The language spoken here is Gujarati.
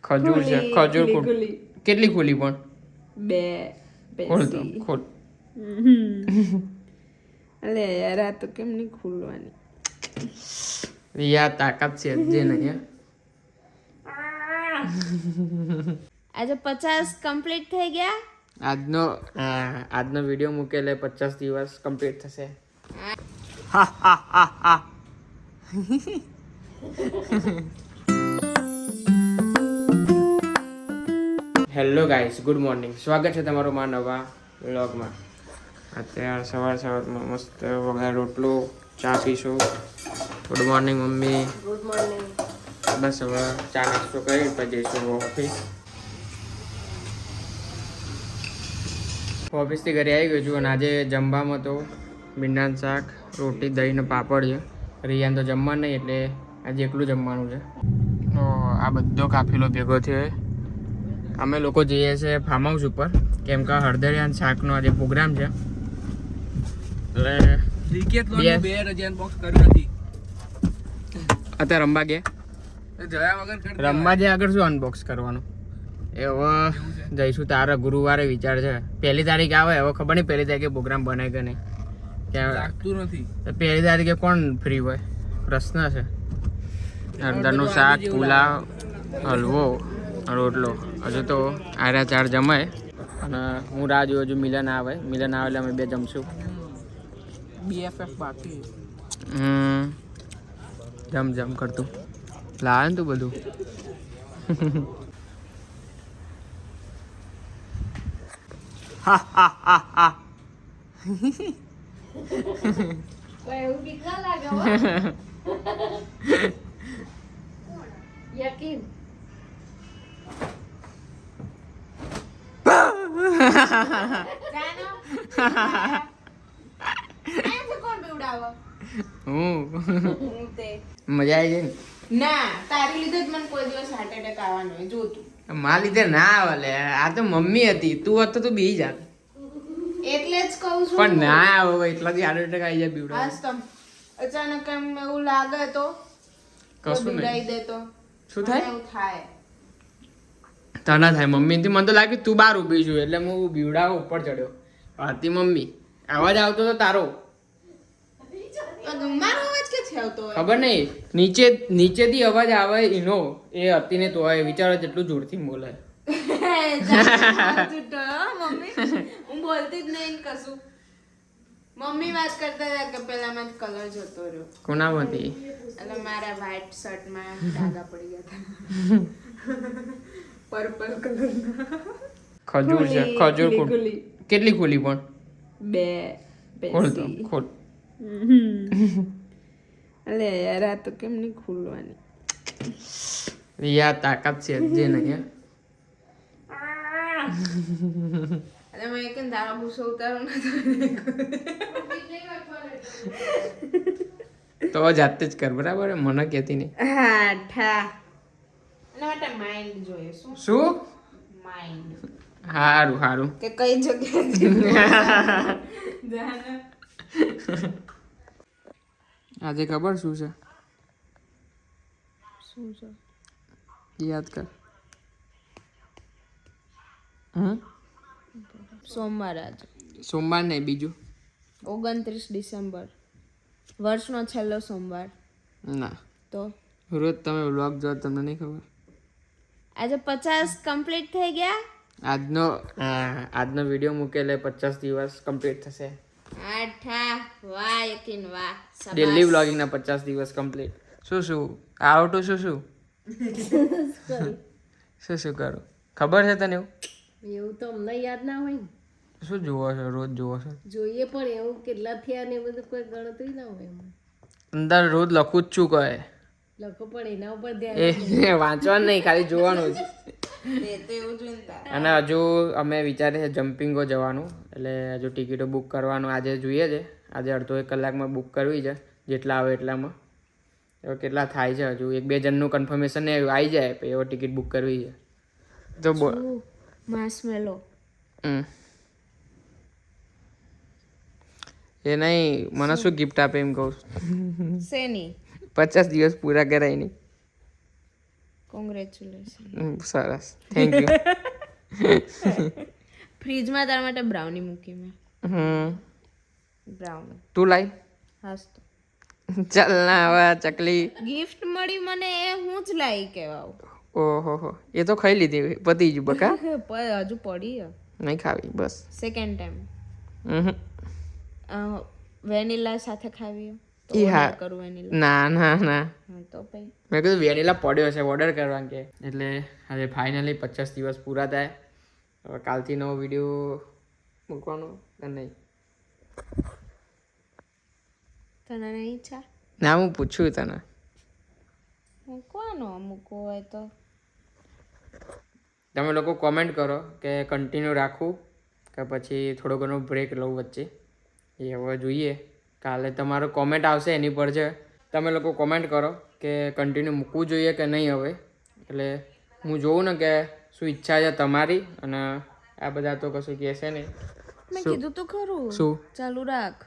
ખજૂર છે, ખજૂર કેટલી ખુલી પણ 2 ખોલ તો ખોલ. અલે યાર આ તો કેમ નહીં ખુલવાની? યાર તાકાત છે જે નહીં. આજે 50 કમ્પ્લીટ થઈ ગયા. આજનો વિડીયો મૂકેલે 50 દિવસ કમ્પ્લીટ થશે. Hello guys, good morning. સ્વાગત છે તમારું મારા નવા વ્લોગમાં. અત્યારે સવારમાં મસ્ત વગર રોટલો ચા પીશું. Good morning mummy. Good morning. બસ હવે ચા નાસ્તો કરી પછી જઈશું ઓફિસથી ઘરે આવી ગયો છું. અને આજે જમવામાં તો ભીંડાનું શાક, રોટી, દહીં ને પાપડ છે. રિયાન તો જમવા નહીં એટલે આજે એકલું જમવાનું છે. તો આ બધો કાફીલો ભેગો થયો. અમે લોકો જઈએ છીએ ફાર્મ હાઉસ ઉપર, કેમ કે હળદરિયા શાકનો આજે પ્રોગ્રામ છે. અત્યારે રમવા ગયા. રમવા જે આગળ શું અનબોક્સ કરવાનું એ હવે જઈશું. તારા ગુરુવારે વિચાર છે. 1 તારીખ આવે, હવે ખબર નહીં 1 તારીખે પ્રોગ્રામ બને કે નહીં. લાગતું નથી 1 તારીખે કોણ ફ્રી હોય? પ્રશ્ન છે. હળદરનું શાક, પુલાવ, હલવો, રોટલો. હજુ તો આર્યા 4 જમાય અને હું રાહ જોઉં છું મિલન આવે. મિલન આવે એટલે અમે 2 જમશું. BFF બાકી. જમ કરતું લાવે ને તું બધું. એવું બીક ના લાગે હો. યકીન. મજા આવી જાય ને? ના, તારી લીધે જ મને કોઈ દિવસ હાર્ટ એટેક આવવાનો હોય. જો તું મારા લીધે ના આવે. આ તો મમ્મી હતી, તું હોત તો તું બી જાત. એટલે જ કહું છું. પણ ના આવે એટલાથી હાર્ટ એટેક આવી જાય. બીવડા અચાનક એમ એવું લાગે તો કશું નહીં દે તો શું થાય? એવું થાય. તને થાય મમ્મી થી. મને તો લાગ્યું તું બહાર ઊભી છું એટલે હું બીવડા ઉપર ચડ્યો. હતી મમ્મી. અવાજ આવતો તો તારો. મારો અવાજ ક્યાંથી આવતો હોય? ખબર નહીં. નીચેથી અવાજ આવે એનો. એ હતી ને તો વિચારો જેટલું જોરથી બોલે. મમ્મી હું બોલતી જ નહીં કશું. મમ્મી વાત કરતા હતા કે પેલામાં કલર જતો રહ્યો. કોનામાંથી? એટલે મારા વ્હાઈટ શર્ટમાં ડાઘા પડી ગયા હતા. પર્પલ કલરના. ખજૂર છે, ખજૂર કેટલી ખુલી પણ? 2 ખોલ તો ખોલ. અલે યાર આ તો કેમ નહીં ખુલવાની? યાર તાકાત છે જે નહીં. અરે મેં કે દાવા ભૂસો ઉતારો ને તો જાતે જ કર, બરાબર? મને કહેતી નહીં. હા ઠા. એના માટે માઇન્ડ જોઈએ. શું માઇન્ડ? હારું કે કઈ જગ્યાએ આજે ખબર શું છે? શું છે? યાદ કર. સોમવાર આજે. સોમવાર નહીં, બીજું 29 ડિસેમ્બર. વર્ષનો છેલ્લો સોમવાર. ના તો રોજ તમે વ્લોગ જો, તમને નહીં ખબર? આજે 50 કમ્પ્લીટ થઈ ગયા. આજનો વિડીયો મૂકેલે 50 દિવસ કમ્પ્લીટ થશે. આઠા. વાહ યકીન વાહ. ડેલી વ્લોગિંગના 50 દિવસ કમ્પ્લીટ. શું આવડું શું કરું? ખબર છે તને? એવું તો અમને યાદ ના હોય ને. શું જોવો છો? રોજ જોવો છો? જોઈએ પણ એવું કેટલા થયા ને એ બધું કોઈ ગણતરી ના હોય એમાં. અંદર રોજ લખું જ છું કહે. લખો પણ એના ઉપર ધ્યાન. એ વાંચવાનું નહીં, ખાલી જોવાનું જ. તો એવું જોઈને. અને હજુ અમે વિચારે છે જમ્પિંગો જવાનું, એટલે હજુ ટિકિટો બુક કરવાનું આજે જોઈએ છે. આજે અડધો 1 કલાકમાં બુક કરવી છે, જેટલા આવે એટલામાં. હવે કેટલા થાય છે હજુ 1-2 જણનું કન્ફર્મેશન ને આવી જાય પછી હવે ટિકિટ બુક કરવી છે. તો માર્શમેલો એ નહીં, મને શું ગિફ્ટ આપે એમ કહું. શેની? 50 દિવસ પૂરા કરાય નહીં. કોંગ્રેચ્યુલેશન. સરસ, થેન્ક યુ. ફ્રીજમાં તારા માટે બ્રાઉની મૂકી મેં. બ્રાઉની તું લાઈ. હાસ તો ચાલ ના હવે ચકલી. ગિફ્ટ મળી મને એ હું જ લાવી કેવાવ. ઓહો હો, એ તો ખાઈ લીધી, પતી ગયું બકા. હજુ પડી નહીં ખાવી બસ. સેકન્ડ હમ. ટાઈમ વેનીલા સાથે ખાવી હોય તો ઈ હા. order કરું વેનીલા. ના ના ના, હા તો પછી મેં કીધું વેનીલા પડ્યો છે ઓર્ડર કરવાનું કે, એટલે હવે ફાઇનલી 50 દિવસ પૂરા થાય. હવે કાલથી નવો વિડીયો મૂકવાનો કે નહીં? તને નહીં ઈચ્છા ના, હું પૂછ્યું તને. મૂકવાનો મૂકવો હોય તો. તમે લોકો કોમેન્ટ કરો કે કન્ટિન્યુ રાખવું કે પછી થોડો ઘણો બ્રેક લઉં વચ્ચે. એ હવે જોઈએ, કાલે તમારો કોમેન્ટ આવશે એની પર છે. તમે લોકો કોમેન્ટ કરો કે કન્ટિન્યુ મૂકવું જોઈએ કે નહીં હવે, એટલે હું જોઉં ને કે શું ઈચ્છા છે તમારી. અને આ બધા તો કશું કહેશે નહીં. મેં કીધું તો ખરું શું? ચાલુ રાખ.